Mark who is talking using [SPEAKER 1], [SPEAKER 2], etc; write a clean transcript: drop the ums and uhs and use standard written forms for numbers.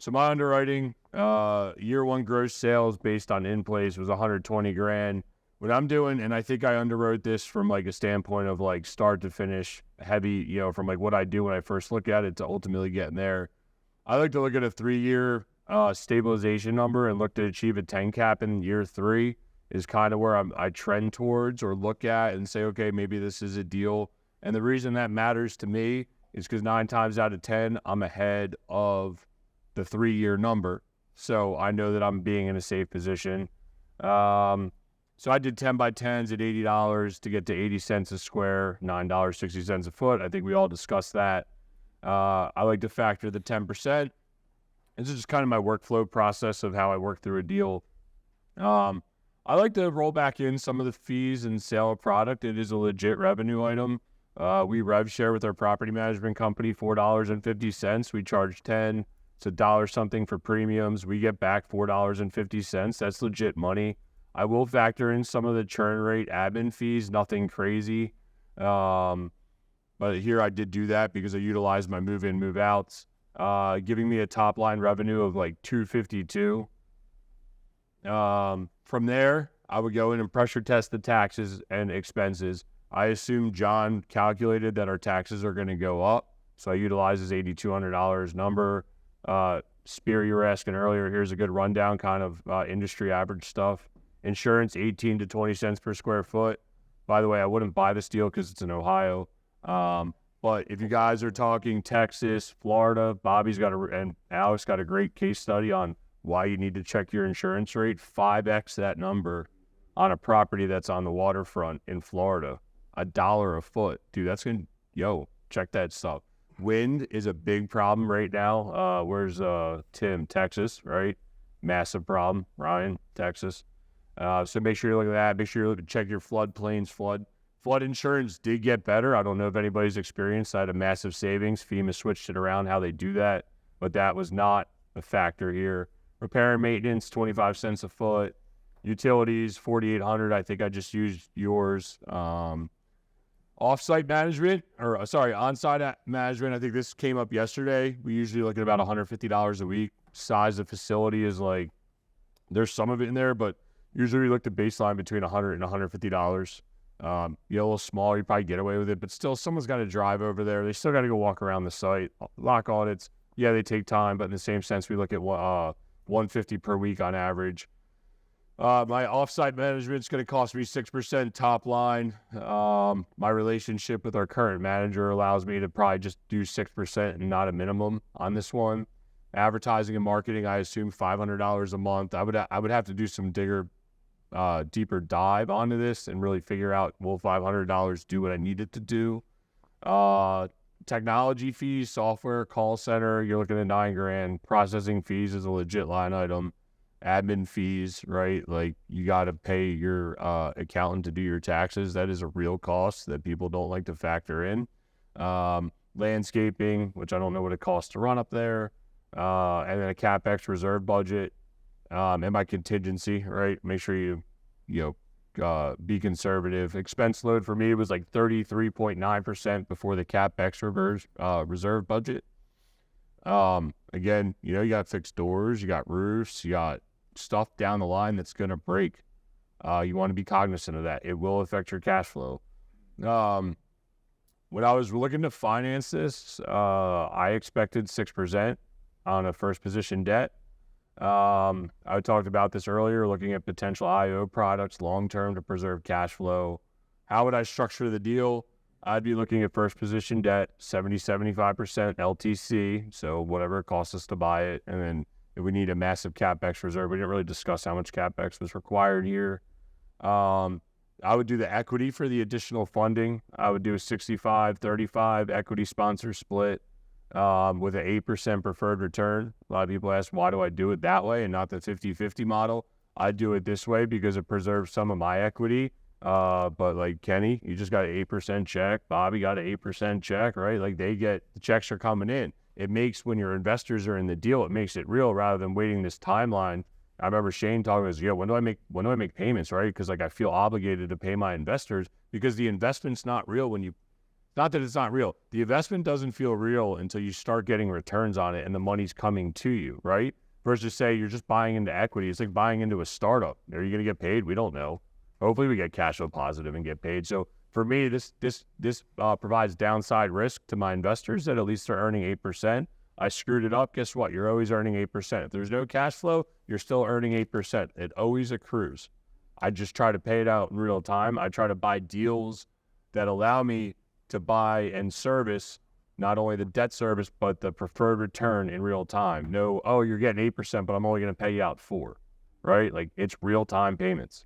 [SPEAKER 1] So my underwriting, year one gross sales based on in place was 120 grand. What I'm doing, and I think I underwrote this from like a standpoint of like start to finish heavy, from like what I do when I first look at it to ultimately getting there. I like to look at a 3-year stabilization number and look to achieve a 10 cap in year 3 is kind of where I trend towards or look at and say, okay, maybe this is a deal. And the reason that matters to me is because 9 times out of 10, I'm ahead of the 3-year number. So I know that I'm being in a safe position. So I did 10 by 10s at $80 to get to 80 cents a square, $9.60 a foot. I think we all discussed that. I like to factor the 10%. This is just kind of my workflow process of how I work through a deal. I like to roll back in some of the fees and sale of product. It is a legit revenue item. We rev share with our property management company, $4.50. We charge 10. It's $1 something for premiums. We get back $4.50. That's legit money. I will factor in some of the churn rate admin fees, nothing crazy. But here I did do that because I utilized my move-in, move-outs, giving me a top-line revenue of like $252. From there, I would go in and pressure test the taxes and expenses. I assume John calculated that our taxes are going to go up, so I utilize his $8,200 number. Spear, you were asking earlier, here's a good rundown, kind of industry average stuff. Insurance, 18 to 20 cents per square foot. By the way, I wouldn't buy this deal because it's in Ohio. But if you guys are talking Texas, Florida, Bobby's got and Alex got a great case study on why you need to check your insurance rate. 5x that number on a property that's on the waterfront in Florida. $1 a foot. Dude, that's going to, check that stuff. Wind is a big problem right now. Where's Tim? Texas, right? Massive problem. Ryan, Texas. So make sure you look at that. Make sure you check your floodplains. Flood insurance did get better. I don't know if anybody's experienced. I had a massive savings. FEMA switched it around how they do that, but that was not a factor here. Repair and maintenance, 25 cents a foot. Utilities, 4,800. I think I just used yours. Off-site management, on-site management. I think this came up yesterday. We usually look at about $150 a week. Size of facility is like, there's some of it in there, but usually we look at baseline between $100 and $150. A little small, you probably get away with it, but still, someone's got to drive over there. They still got to go walk around the site. Lock audits, yeah, they take time, but in the same sense, we look at $150 per week on average. My offsite management is going to cost me 6% top line. My relationship with our current manager allows me to probably just do 6% and not a minimum on this one. Advertising and marketing, I assume $500 a month. I would have to do some deeper dive onto this and really figure out, will $500 do what I need it to do? Technology fees, software, call center, you're looking at $9,000. Processing fees is a legit line item. Admin fees, right? Like, you got to pay your accountant to do your taxes. That is a real cost that people don't like to factor in. Landscaping, which I don't know what it costs to run up there. And then a CapEx reserve budget. And my contingency, right? Make sure you be conservative. Expense load for me was like 33.9% before the CapEx reserve budget. Again, you got fixed doors, you got roofs, you got stuff down the line that's going to break. You want to be cognizant of that. It will affect your cash flow. When I was looking to finance this, I expected 6% on a first position debt. I talked about this earlier, looking at potential IO products long-term to preserve cash flow. How would I structure the deal? I'd be looking at first position debt, 75% LTC, so whatever it costs us to buy it. And then if we need a massive CapEx reserve, we didn't really discuss how much CapEx was required here. I would do the equity for the additional funding. I would do a 65-35 equity sponsor split with an 8% preferred return. A lot of people ask, why do I do it that way and not the 50-50 model? I do it this way because it preserves some of my equity. But like Kenny, you just got an 8% check. Bobby got an 8% check, right? Like, the checks are coming in. It makes, when your investors are in the deal, it makes it real rather than waiting this timeline. I remember Shane talking about, when do I make payments, right? Because like, I feel obligated to pay my investors because the investment's not real when you Not that it's not real. The investment doesn't feel real until you start getting returns on it and the money's coming to you, right? Versus say you're just buying into equity. It's like buying into a startup. Are you going to get paid? We don't know. Hopefully we get cash flow positive and get paid. So for me, this provides downside risk to my investors that at least they're earning 8%. I screwed it up. Guess what? You're always earning 8%. If there's no cash flow, you're still earning 8%. It always accrues. I just try to pay it out in real time. I try to buy deals that allow me to buy and service not only the debt service, but the preferred return in real time. No, oh, you're getting 8%, but I'm only going to pay you out 4%, right? Like it's real time payments.